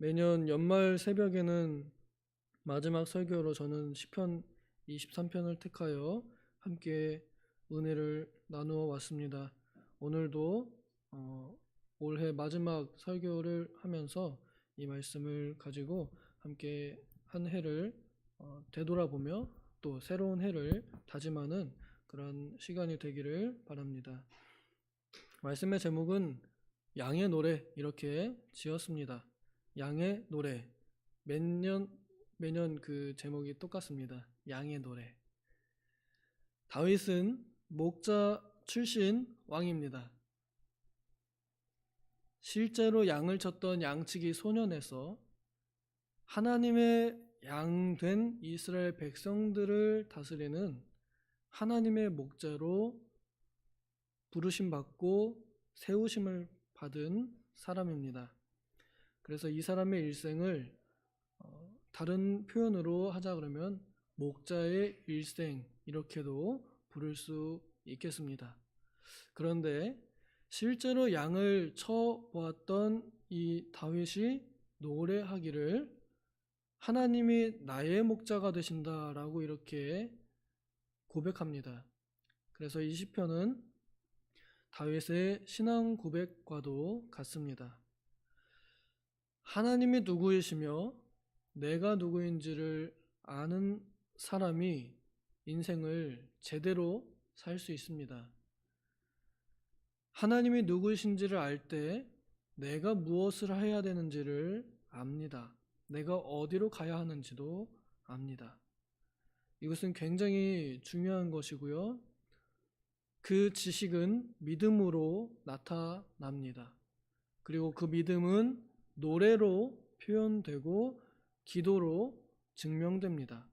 매년 연말 새벽에는 마지막 설교로 저는 시편 23편을 택하여 함께 은혜를 나누어 왔습니다. 오늘도 올해 마지막 설교를 하면서 이 말씀을 가지고 함께 한 해를 되돌아보며 또 새로운 해를 다짐하는 그런 시간이 되기를 바랍니다. 말씀의 제목은 양의 노래 이렇게 지었습니다. 양의 노래. 매년 그 제목이 똑같습니다. 양의 노래. 다윗은 목자 출신 왕입니다. 실제로 양을 쳤던 양치기 소년에서 하나님의 양 된 이스라엘 백성들을 다스리는 하나님의 목자로 부르심 받고 세우심을 받은 사람입니다. 그래서 이 사람의 일생을 다른 표현으로 하자 그러면 목자의 일생 이렇게도 부를 수 있겠습니다. 그런데 실제로 양을 쳐보았던 이 다윗이 노래하기를 하나님이 나의 목자가 되신다라고 이렇게 고백합니다. 그래서 이 시편은 다윗의 신앙 고백과도 같습니다. 하나님이 누구이시며 내가 누구인지를 아는 사람이 인생을 제대로 살 수 있습니다. 하나님이 누구이신지를 알 때 내가 무엇을 해야 되는지를 압니다. 내가 어디로 가야 하는지도 압니다. 이것은 굉장히 중요한 것이고요. 그 지식은 믿음으로 나타납니다. 그리고 그 믿음은 노래로 표현되고 기도로 증명됩니다.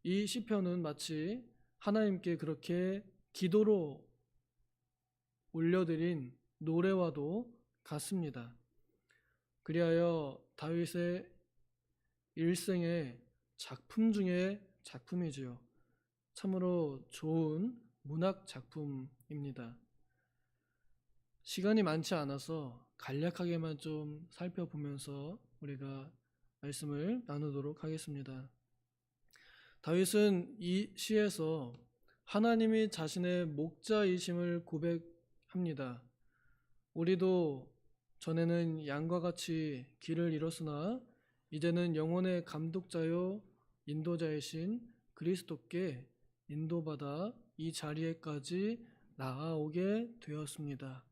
이 시편은 마치 하나님께 그렇게 기도로 올려드린 노래와도 같습니다. 그리하여 다윗의 일생의 작품 중에 작품이지요. 참으로 좋은 문학 작품입니다. 시간이 많지 않아서 간략하게만 좀 살펴보면서 우리가 말씀을 나누도록 하겠습니다. 다윗은 이 시에서 하나님이 자신의 목자이심을 고백합니다. 우리도 전에는 양과 같이 길을 잃었으나 이제는 영혼의 감독자요 인도자이신 그리스도께 인도받아 이 자리에까지 나아오게 되었습니다.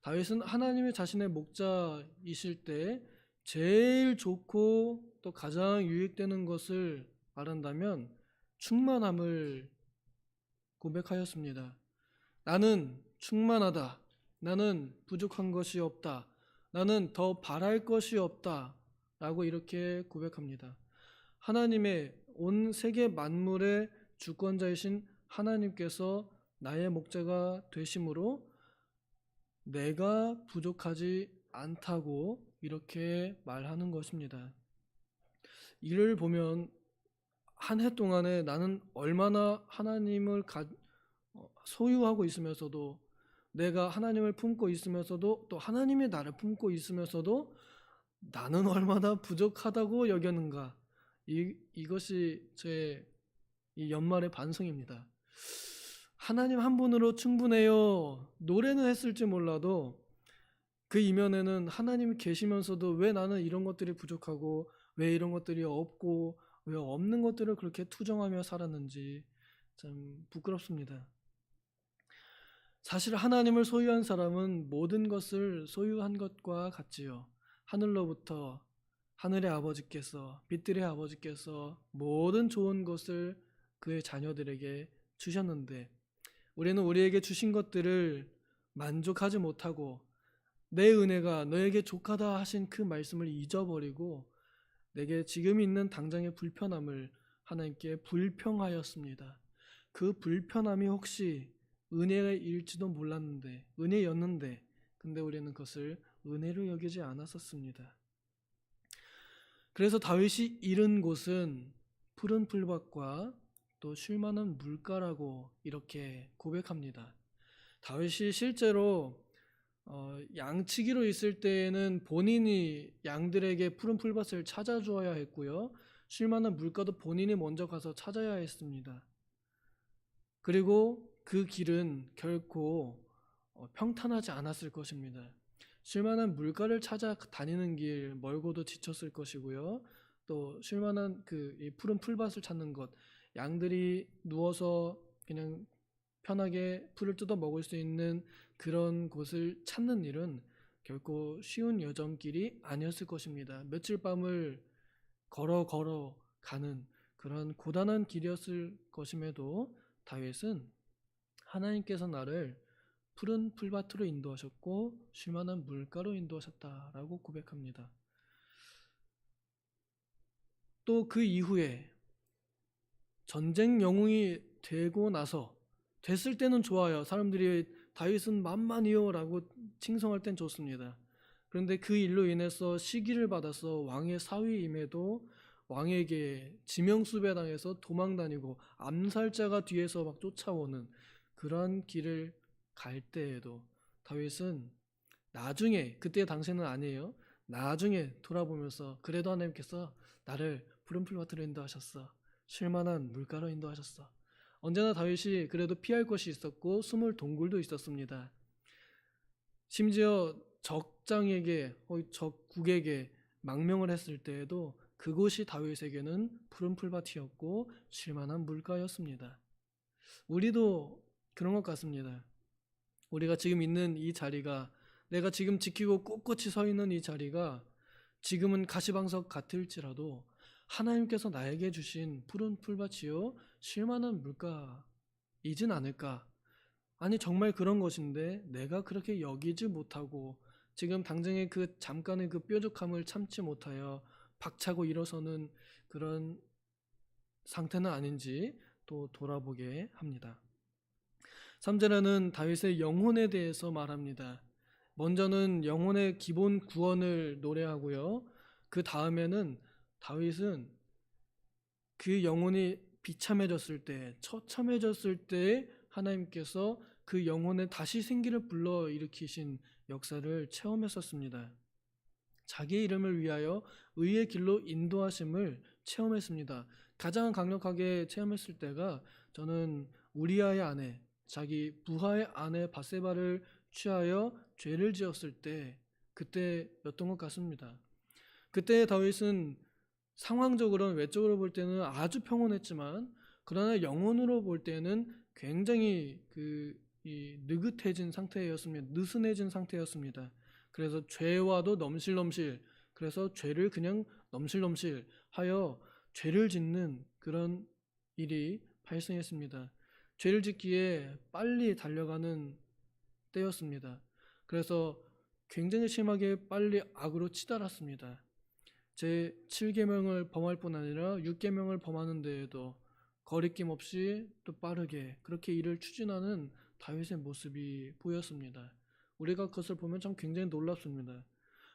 다윗은 하나님이 자신의 목자이실 때 제일 좋고 또 가장 유익되는 것을 말한다면 충만함을 고백하였습니다. 나는 충만하다. 나는 부족한 것이 없다. 나는 더 바랄 것이 없다. 라고 이렇게 고백합니다. 하나님의 온 세계 만물의 주권자이신 하나님께서 나의 목자가 되심으로 내가 부족하지 않다고 이렇게 말하는 것입니다. 이를 보면 한 해 동안에 나는 얼마나 하나님을 소유하고 있으면서도 내가 하나님을 품고 있으면서도 또 하나님이 나를 품고 있으면서도 나는 얼마나 부족하다고 여겼는가. 이것이 제 이 연말의 반성입니다. 하나님 한 분으로 충분해요. 노래는 했을지 몰라도 그 이면에는 하나님이 계시면서도 왜 나는 이런 것들이 부족하고 왜 이런 것들이 없고 왜 없는 것들을 그렇게 투정하며 살았는지 참 부끄럽습니다. 사실 하나님을 소유한 사람은 모든 것을 소유한 것과 같지요. 하늘로부터 하늘의 아버지께서 빛들의 아버지께서 모든 좋은 것을 그의 자녀들에게 주셨는데 우리는 우리에게 주신 것들을 만족하지 못하고 내 은혜가 너에게 족하다 하신 그 말씀을 잊어버리고 내게 지금 있는 당장의 불편함을 하나님께 불평하였습니다. 그 불편함이 혹시 은혜일지도 몰랐는데 은혜였는데 근데 우리는 그것을 은혜로 여기지 않았었습니다. 그래서 다윗이 잃은 곳은 푸른 풀밭과 또 쉴만한 물가라고 이렇게 고백합니다. 다윗이 실제로 양치기로 있을 때에는 본인이 양들에게 푸른 풀밭을 찾아주어야 했고요. 쉴 만한 물가도 본인이 먼저 가서 찾아야 했습니다. 그리고 그 길은 결코 평탄하지 않았을 것입니다. 쉴 만한 물가를 찾아 다니는 길 멀고도 지쳤을 것이고요. 또 쉴 만한 이 푸른 풀밭을 찾는 것, 양들이 누워서 그냥 편하게 풀을 뜯어 먹을 수 있는 그런 곳을 찾는 일은 결코 쉬운 여정길이 아니었을 것입니다. 며칠 밤을 걸어 가는 그런 고단한 길이었을 것임에도 다윗은 하나님께서 나를 푸른 풀밭으로 인도하셨고 쉴 만한 물가로 인도하셨다라고 고백합니다. 또 그 이후에 전쟁 영웅이 되고 나서 됐을 때는 좋아요. 사람들이 다윗은 만만이요라고 칭송할 땐 좋습니다. 그런데 그 일로 인해서 시기를 받아서 왕의 사위임에도 왕에게 지명수배당해서 도망다니고 암살자가 뒤에서 막 쫓아오는 그런 길을 갈 때에도 다윗은 나중에, 그때 당시는 아니에요, 나중에 돌아보면서 그래도 하나님께서 나를 푸른 풀밭으로 인도하셨어, 쉴만한 물가로 인도하셨어. 언제나 다윗이 그래도 피할 것이 있었고 숨을 동굴도 있었습니다. 심지어 적장에게, 적국에게 망명을 했을 때에도 그곳이 다윗에게는 푸른 풀밭이었고 쉴만한 물가였습니다. 우리도 그런 것 같습니다. 우리가 지금 있는 이 자리가, 내가 지금 지키고 꼿꼿이 서 있는 이 자리가 지금은 가시방석 같을지라도 하나님께서 나에게 주신 푸른 풀밭이요 쉴만한 물가이진 않을까. 아니 정말 그런 것인데 내가 그렇게 여기지 못하고 지금 당장의 그 잠깐의 그 뾰족함을 참지 못하여 박차고 일어서는 그런 상태는 아닌지 또 돌아보게 합니다. 3절에는 다윗의 영혼에 대해서 말합니다. 먼저는 영혼의 기본 구원을 노래하고요. 그 다음에는 다윗은 그 영혼이 비참해졌을 때, 처참해졌을 때 하나님께서 그 영혼에 다시 생기를 불러일으키신 역사를 체험했었습니다. 자기의 이름을 위하여 의의 길로 인도하심을 체험했습니다. 가장 강력하게 체험했을 때가 저는 우리아의 아내, 자기 부하의 아내 바세바를 취하여 죄를 지었을 때, 그때였던 것 같습니다. 그때 다윗은 상황적으로는, 외적으로 볼 때는 아주 평온했지만 그러나 영혼으로 볼 때는 굉장히 느긋해진 상태였습니다. 느슨해진 상태였습니다. 그래서 죄와도 넘실넘실, 그래서 죄를 그냥 넘실넘실 하여 죄를 짓는 그런 일이 발생했습니다. 죄를 짓기에 빨리 달려가는 때였습니다. 그래서 굉장히 심하게 빨리 악으로 치달았습니다. 제 7계명을 범할 뿐 아니라 6계명을 범하는 데에도 거리낌 없이 또 빠르게 그렇게 일을 추진하는 다윗의 모습이 보였습니다. 우리가 그것을 보면 참 굉장히 놀랍습니다.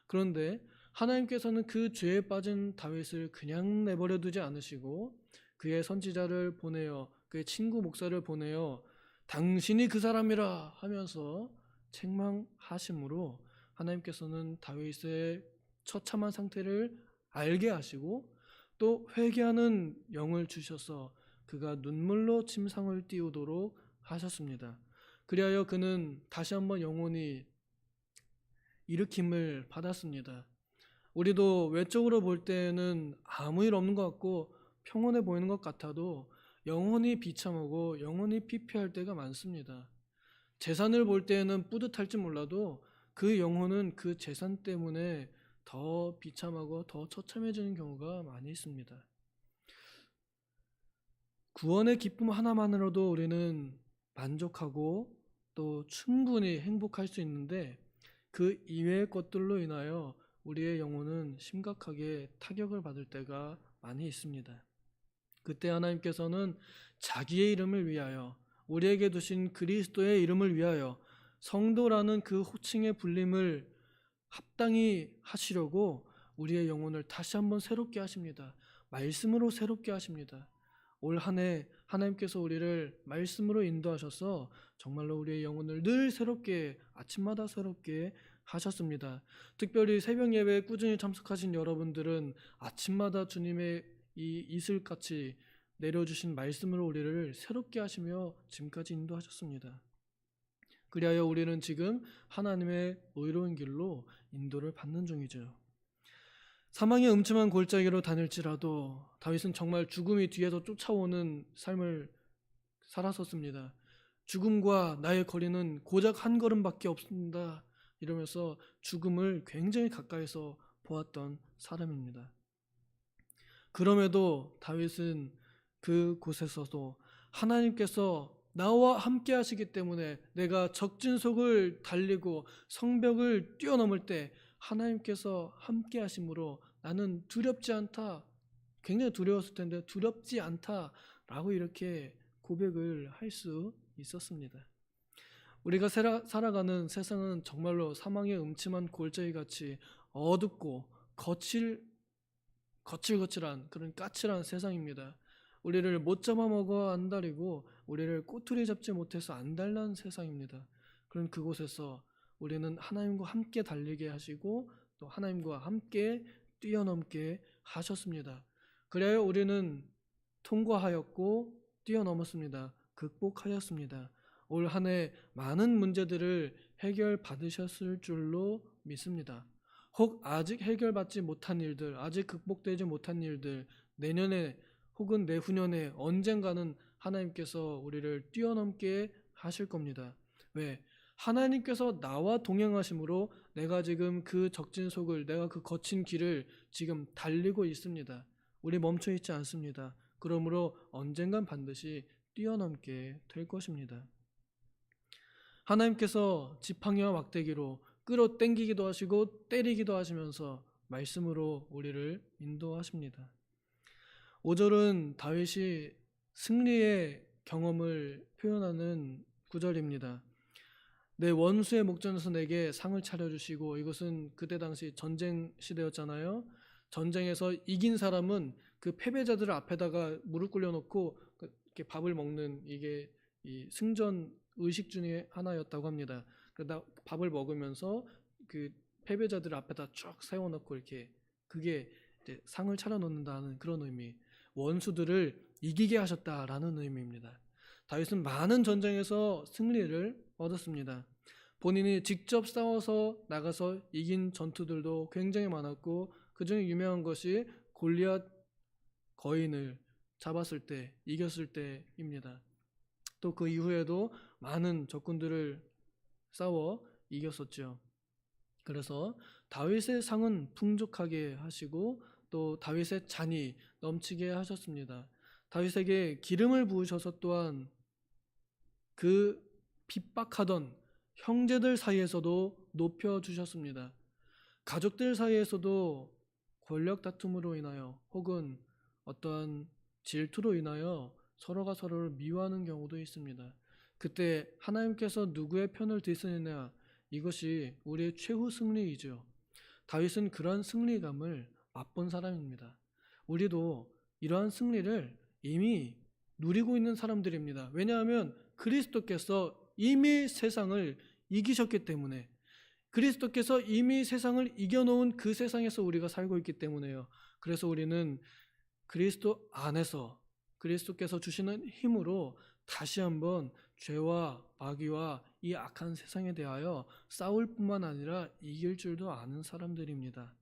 그런데 하나님께서는 그 죄에 빠진 다윗을 그냥 내버려 두지 않으시고 그의 선지자를 보내어, 그의 친구 목사를 보내어 당신이 그 사람이라 하면서 책망하심으로 하나님께서는 다윗의 처참한 상태를 알게 하시고 또 회개하는 영을 주셔서 그가 눈물로 침상을 띄우도록 하셨습니다. 그리하여 그는 다시 한번 영혼이 일으킴을 받았습니다. 우리도 외적으로 볼 때는 아무 일 없는 것 같고 평온해 보이는 것 같아도 영혼이 비참하고 영혼이 피폐할 때가 많습니다. 재산을 볼 때는 뿌듯할지 몰라도 그 영혼은 그 재산 때문에 더 비참하고 더 처참해지는 경우가 많이 있습니다. 구원의 기쁨 하나만으로도 우리는 만족하고 또 충분히 행복할 수 있는데 그 이외의 것들로 인하여 우리의 영혼은 심각하게 타격을 받을 때가 많이 있습니다. 그때 하나님께서는 자기의 이름을 위하여, 우리에게 두신 그리스도의 이름을 위하여 성도라는 그 호칭의 불림을 합당히 하시려고 우리의 영혼을 다시 한번 새롭게 하십니다. 말씀으로 새롭게 하십니다. 올 한 해 하나님께서 우리를 말씀으로 인도하셔서 정말로 우리의 영혼을 늘 새롭게 아침마다 새롭게 하셨습니다. 특별히 새벽 예배에 꾸준히 참석하신 여러분들은 아침마다 주님의 이 이슬같이 내려주신 말씀으로 우리를 새롭게 하시며 지금까지 인도하셨습니다. 그리하여 우리는 지금 하나님의 의로운 길로 인도를 받는 중이죠. 사망의 음침한 골짜기로 다닐지라도 다윗은 정말 죽음이 뒤에서 쫓아오는 삶을 살았었습니다. 죽음과 나의 거리는 고작 한 걸음밖에 없습니다. 이러면서 죽음을 굉장히 가까이서 보았던 사람입니다. 그럼에도 다윗은 그곳에서도 하나님께서 나와 함께 하시기 때문에 내가 적진속을 달리고 성벽을 뛰어넘을 때 하나님께서 함께 하심으로 나는 두렵지 않다. 굉장히 두려웠을 텐데 두렵지 않다라고 이렇게 고백을 할 수 있었습니다. 우리가 살아가는 세상은 정말로 사망의 음침한 골짜기 같이 어둡고 거칠거칠한 그런 까칠한 세상입니다. 우리를 못 잡아먹어 안달이고 우리를 꼬투리 잡지 못해서 안달난 세상입니다. 그런 그곳에서 우리는 하나님과 함께 달리게 하시고 또 하나님과 함께 뛰어넘게 하셨습니다. 그래야 우리는 통과하였고 뛰어넘었습니다. 극복하였습니다. 올 한 해 많은 문제들을 해결받으셨을 줄로 믿습니다. 혹 아직 해결받지 못한 일들, 아직 극복되지 못한 일들, 내년에 혹은 내후년에 언젠가는 하나님께서 우리를 뛰어넘게 하실 겁니다. 왜? 하나님께서 나와 동행하심으로 내가 지금 그 적진속을, 내가 그 거친 길을 지금 달리고 있습니다. 우리 멈춰 있지 않습니다. 그러므로 언젠간 반드시 뛰어넘게 될 것입니다. 하나님께서 지팡이와 막대기로 끌어당기기도 하시고 때리기도 하시면서 말씀으로 우리를 인도하십니다. 5절은 다윗이 승리의 경험을 표현하는 구절입니다. 내 원수의 목전에서 내게 상을 차려주시고, 이것은 그때 당시 전쟁 시대였잖아요. 전쟁에서 이긴 사람은 그 패배자들을 앞에다가 무릎 꿇려놓고 이렇게 밥을 먹는, 이게 이 승전 의식 중에 하나였다고 합니다. 그러다 밥을 먹으면서 그 패배자들 앞에다 쭉 세워놓고 이렇게, 그게 이제 상을 차려놓는다는 그런 의미, 원수들을 이기게 하셨다라는 의미입니다. 다윗은 많은 전쟁에서 승리를 얻었습니다. 본인이 직접 싸워서 나가서 이긴 전투들도 굉장히 많았고, 그 중에 유명한 것이 골리앗 거인을 잡았을 때, 이겼을 때입니다. 또 그 이후에도 많은 적군들을 싸워 이겼었죠. 그래서 다윗의 상은 풍족하게 하시고 또 다윗의 잔이 넘치게 하셨습니다. 다윗에게 기름을 부으셔서 또한 그 핍박하던 형제들 사이에서도 높여주셨습니다. 가족들 사이에서도 권력 다툼으로 인하여 혹은 어떠한 질투로 인하여 서로가 서로를 미워하는 경우도 있습니다. 그때 하나님께서 누구의 편을 드시느냐, 이것이 우리의 최후 승리이죠. 다윗은 그러한 승리감을 맛본 사람입니다. 우리도 이러한 승리를 이미 누리고 있는 사람들입니다. 왜냐하면 그리스도께서 이미 세상을 이기셨기 때문에, 그리스도께서 이미 세상을 이겨놓은 그 세상에서 우리가 살고 있기 때문에요. 그래서 우리는 그리스도 안에서 그리스도께서 주시는 힘으로 다시 한번 죄와 마귀와 이 악한 세상에 대하여 싸울 뿐만 아니라 이길 줄도 아는 사람들입니다.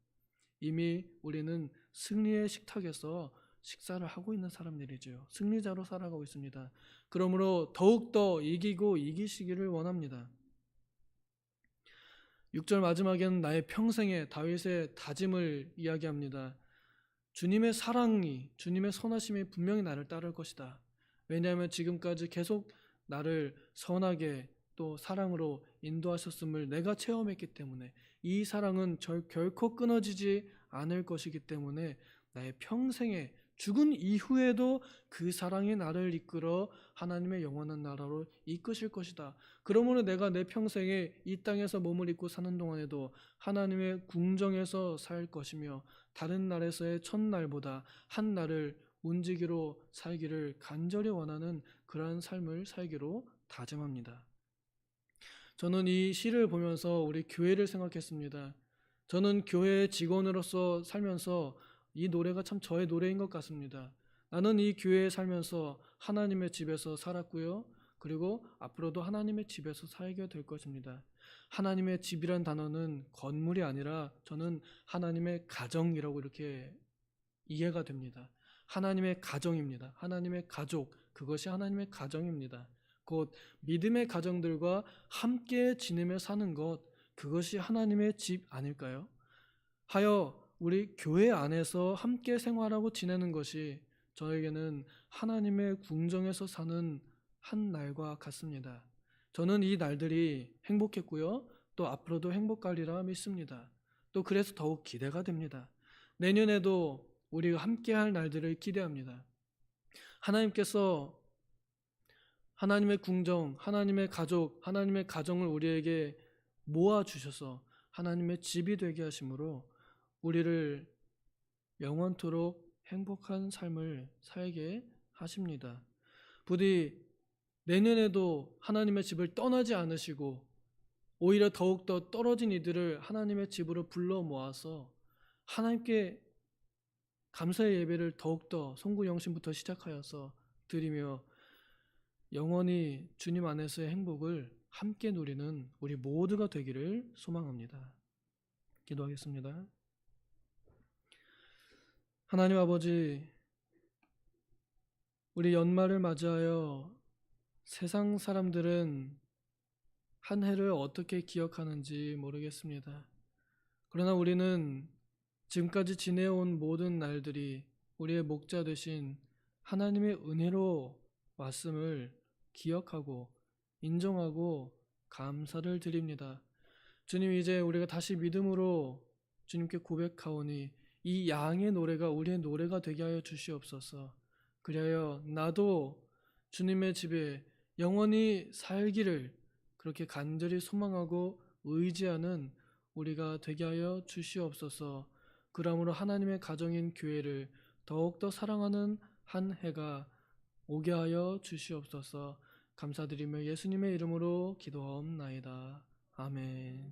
이미 우리는 승리의 식탁에서 식사를 하고 있는 사람들이죠. 승리자로 살아가고 있습니다. 그러므로 더욱더 이기고 이기시기를 원합니다. 6절 마지막에는 나의 평생의 다윗의 다짐을 이야기합니다. 주님의 사랑이, 주님의 선하심이 분명히 나를 따를 것이다. 왜냐하면 지금까지 계속 나를 선하게 또 사랑으로 인도하셨음을 내가 체험했기 때문에, 이 사랑은 결코 끊어지지 않을 것이기 때문에 나의 평생에, 죽은 이후에도 그 사랑이 나를 이끌어 하나님의 영원한 나라로 이끄실 것이다. 그러므로 내가 내 평생에 이 땅에서 몸을 입고 사는 동안에도 하나님의 궁정에서 살 것이며, 다른 날에서의 첫날보다 한 날을 움직이로 살기를 간절히 원하는 그러한 삶을 살기로 다짐합니다. 저는 이 시를 보면서 우리 교회를 생각했습니다. 저는 교회 직원으로서 살면서 이 노래가 참 저의 노래인 것 같습니다. 나는 이 교회에 살면서 하나님의 집에서 살았고요. 그리고 앞으로도 하나님의 집에서 살게 될 것입니다. 하나님의 집이란 단어는 건물이 아니라 저는 하나님의 가정이라고 이렇게 이해가 됩니다. 하나님의 가정입니다. 하나님의 가족, 그것이 하나님의 가정입니다. 곧 믿음의 가정들과 함께 지내며 사는 것, 그것이 하나님의 집 아닐까요? 하여 우리 교회 안에서 함께 생활하고 지내는 것이 저에게는 하나님의 궁정에서 사는 한 날과 같습니다. 저는 이 날들이 행복했고요. 또 앞으로도 행복하리라 믿습니다. 또 그래서 더욱 기대가 됩니다. 내년에도 우리가 함께할 날들을 기대합니다. 하나님께서 하나님의 궁정, 하나님의 가족, 하나님의 가정을 우리에게 모아 주셔서 하나님의 집이 되게 하심으로 우리를 영원토록 행복한 삶을 살게 하십니다. 부디 내년에도 하나님의 집을 떠나지 않으시고 오히려 더욱더 떨어진 이들을 하나님의 집으로 불러 모아서 하나님께 감사의 예배를 더욱더 송구영신부터 시작하여서 드리며 영원히 주님 안에서의 행복을 함께 누리는 우리 모두가 되기를 소망합니다. 기도하겠습니다. 하나님 아버지, 우리 연말을 맞이하여 세상 사람들은 한 해를 어떻게 기억하는지 모르겠습니다. 그러나 우리는 지금까지 지내온 모든 날들이 우리의 목자 되신 하나님의 은혜로 왔음을 기억하고 인정하고 감사를 드립니다. 주님, 이제 우리가 다시 믿음으로 주님께 고백하오니 이 양의 노래가 우리의 노래가 되게 하여 주시옵소서. 그리하여 나도 주님의 집에 영원히 살기를 그렇게 간절히 소망하고 의지하는 우리가 되게 하여 주시옵소서. 그러므로 하나님의 가정인 교회를 더욱더 사랑하는 한 해가 오게 하여 주시옵소서. 감사드리며 예수님의 이름으로 기도하옵나이다. 아멘.